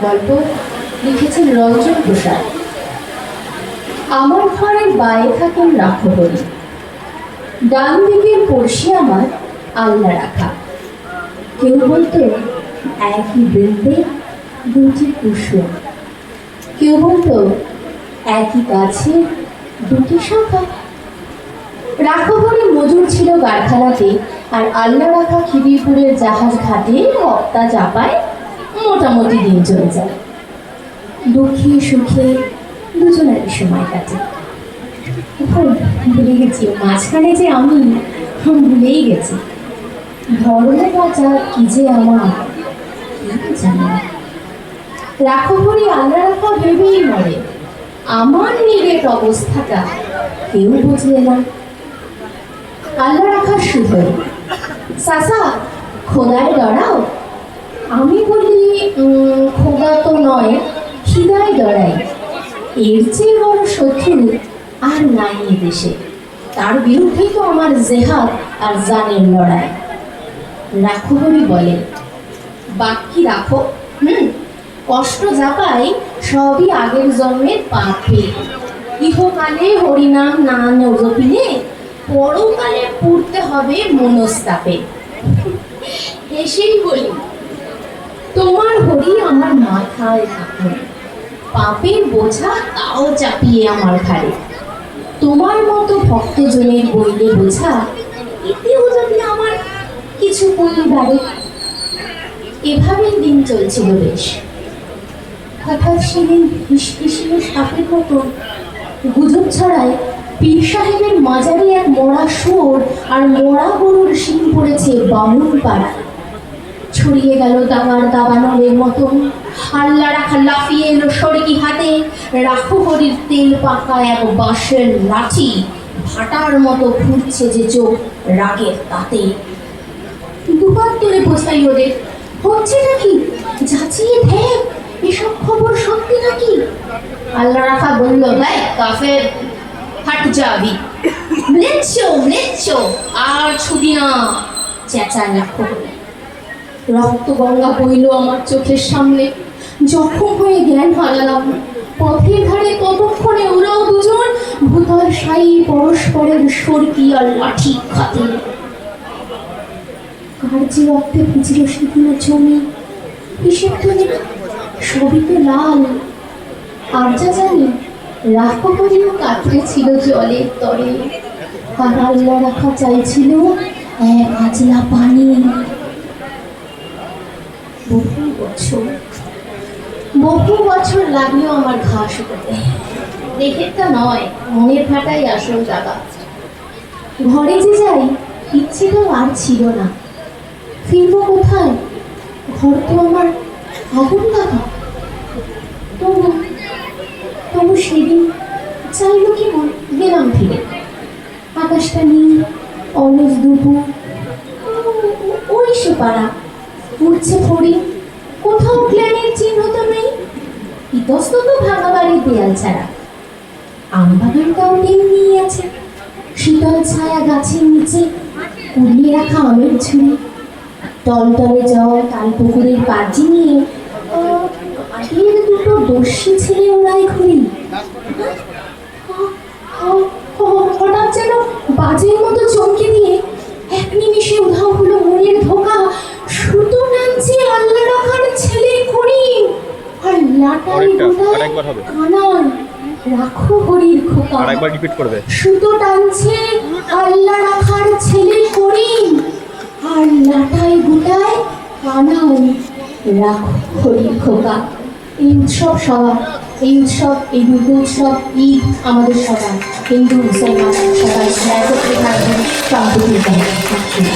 গল্প লিখেছেন রঞ্জন প্রসাদ। আমার ঘরের বাইরে থাকেন রাখবলি, ডান দিকের পড়শি আমার আল্লাহ রাখা। কেউ বলতো একই বৃন্দে দুটি কুসুম, কেউ বলতো একই গাছে দুটি শাখা। রাখবলি মজুর ছিল কারখানাতে, আর আল্লাহ রাখা খিদিরপুরের জাহাজ ঘাটে হপ্তা চাপায় মোটামুটি দিন চলে যায়। দুঃখে সুখে দুজনেরই সময় কাটে। ভুলে গেছি মাঝখানে যে আমি ভুলেই গেছি। ধর্ম বাঁচা কি যে আমার জানি না। রাখবলি আল্লাহ রাখা ভেবেই মরে, আমার নিরেট অবস্থাটা কেউ বুঝলে না। আল্লাহ রাখার শুধু চাচা খোদায় ডরাও। আমি বলি খোদা তো নয়, খিদায় ডরাই। এর চেয়ে বড় শত্রু আর নাই এ দেশে, তার বিরুদ্ধেই তো আমার জেহাদ আর জানের লড়াই। রাখবলি বলে বাক্যি রাখো, কষ্ট যাপাই সবই আগের জন্মের পাপে। ইহকালে হরিনাম না জপিলে পরকালে পড়তে হবে মনস্তাপে। এসেই বলি তোমার হরি আমার মাথায় থাকুন, পাপের বোঝা তাও চাপিয়ে আমার ঘাড়ে। তোমার মতো ভক্তজনের বইলে বোঝা, এতেও যদি আমার কিছু পরিবারে। এভাবেই দিন চলছিল বেশ। হঠাৎ সেদিন ফিসফিসিয়ে সাপের মতো গুজব ছড়ায় পীর সাহেবের মাজারে এক মরা শুয়োর আর মরা গরুর শিং পড়েছে বামুন পাড়ায়। ছড়িয়ে গেল দাবার দাবানলের মতন। আল্লাহ রাখা লাফিয়ে এলো সড়কি হাতে, রাখবলির তেল পাকা এক বাঁশের লাঠি ভাটার মতো ঘুরছে যে চোখ রাগের তাতে। দুবার তোরে বোঝাই ওদের হচ্ছে নাকি, যাচিয়ে দেখ এসব খবর সত্যি নাকি। আল্লাহ রাখা বলল ভাই কাফের, হাট যাবি, আর ছুটি না, চেঁচায় রাখবলি। রক্ত গঙ্গা বইল আমার চোখের সামনে, জখম হয়ে জ্ঞান হারালাম। পথের ধারে ততক্ষণে ওরাও দুজন ভূতল সাই পরস্পরের সরকি আর লাঠি খাতে। কার যে রক্তে ভিজল সেদিনের জমি, হিসেব তো নেই, সবই তো লাল। আর যা জানি রাখবলিও কাতরেছিল জলের তরে, আর আল্লাহ রাখা চাইছিল এক আজলা পানি। বহু বছর লাগলো আমার ঘা শুকাতে। দেখেরটা নয়, মনের ফাটাই আসল জায়গা। ঘরে যে যাই ইচ্ছেটাও আর ছিল না। ফিরবো কোথায়, ঘর তো আমার আগুন লাগা। তবু সেদিন চাইলো কি গেলাম ফিরে। আকাশটা নীল, অলস দুপুর, ওই সে পাড়া উঠছে ফড়ি, কোথাও প্ল্যানের চিহ্ন তো নেই। ইতস্তত ভাঙা বাড়ির দেয়াল ছাড়া। আম বাগানটাও তেমনি আছে, শীতল ছায়া গাছের নিচে কুড়িয়ে রাখা আমের ঝুড়ি। টলটলে জল তাল পুকুরের পাজি নিয়ে আগের দুটো দস্যি ছেলে ওরাই ঘুরি। হঠাৎ যেন বাজের মতো চমকে দিয়ে এক নিমিষে উধাও হলো মনের ধোকা। সুতো নামছে আল্লাহ রাখার ছেলে করি, আর লাটাই গোটায় কানান রাখবলির খোকা। আরেকবার রিপিট করবে। সুতো টানছে আল্লাহ রাখার ছেলে করি, আর লাটাই গোটায় কানান রাখবলির খোকা। এই উৎসব সবার, এই উৎসব, এই দুর্গ উৎসব, ঈদ আমাদের সবার, হিন্দু মুসলমান সবাই একত্রে থাকবেন, শান্তিতে থাকবেন।